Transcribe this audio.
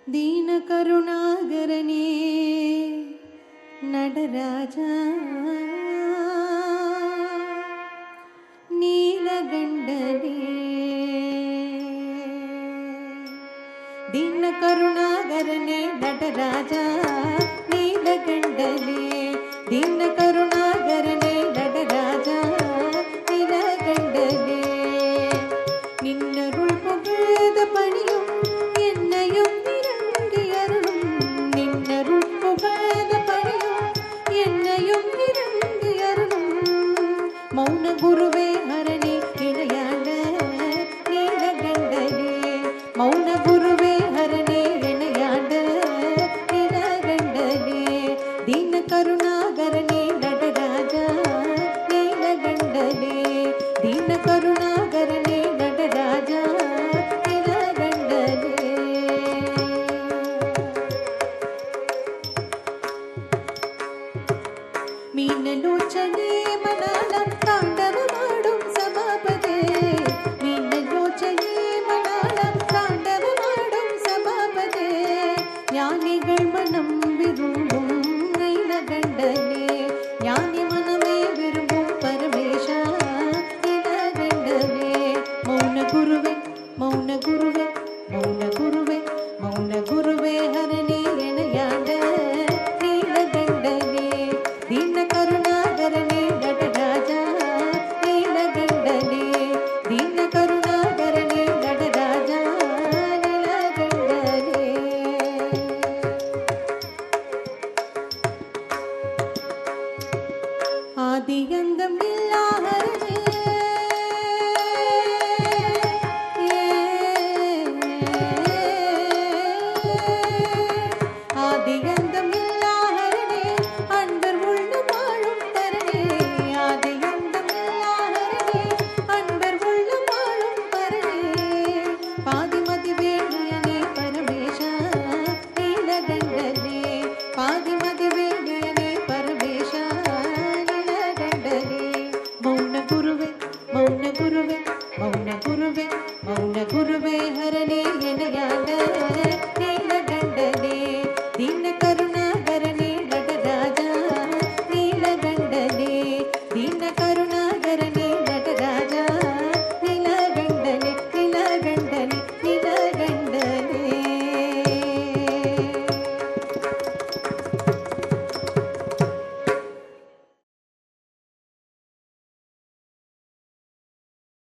ದೀನ ಕರುಣಾಗರನೇ நடராஜ நீலகண்டனே ದೀನ ಕರುಣಾಗರನೇ நடராஜ நீலகண்டனே ದೀನ ಕರುಣಾಗರನೇ நடராஜ நீலகண்டனே நின்னருள் புகழ்த பணியும் என்னையும் இறங்கி அருளும் நின்னருள் புகழ்த பணியும் என்னையும் இறங்கி அருளும் மௌன குருவே ஹரணி இணையாண்ட நீலகண்டனே மௌன குருவே ஹரணி இணையாண்ட நீலகண்டனே ದೀನ ಕರುಣಾಗರನೇ நடராஜ நீலகண்டனே ದೀನ ಕರುಣಾಗರನೇ நடராஜ நீலகண்டனே ಮೀನಲೋಚನೆ ಮನಾಲಂ ತಾಂಡವ ಮಾಡುಂ ಸಭಾಪತೆ ಮೀನಲೋಚನೆ ಮನಾಲಂ ತಾಂಡವ ಮಾಡುಂ ಸಭಾಪತೆ ஞானிகள் மனம் விரும்பும் நீலகண்டனே ஞானி மனமே விரும்பும் பரமேஷா நீலகண்டனே மௌன குருவே மௌன குருவே மௌன குருவே மௌன குருவே ஹரணி இணையாண்ட நீலகண்டனே ದೀನ ಕರುಣಾಗರನೇ நடராஜ நீலகண்டனே ದೀನ ಕರುಣಾಗರನೇ நடராஜ நீலகண்டனே ஆதியந்தம் இல்லா ஹரணே ஆதியந்தம் இல்லா ஹரணே அன்பர் உள்ள வாழும் தரணே ஆதியந்தம் இல்லா ஹரணே அன்பர் உள்ள வாழும் தரணே பாதிமதி வேண்டியனே பரமேஷா நீலகண்டனே பாதிமதி வேண்டியனே பரமேஷா நீலகண்டனே மௌன குருவே மௌன குருவே மௌன குருவே மௌன குருவே ஹர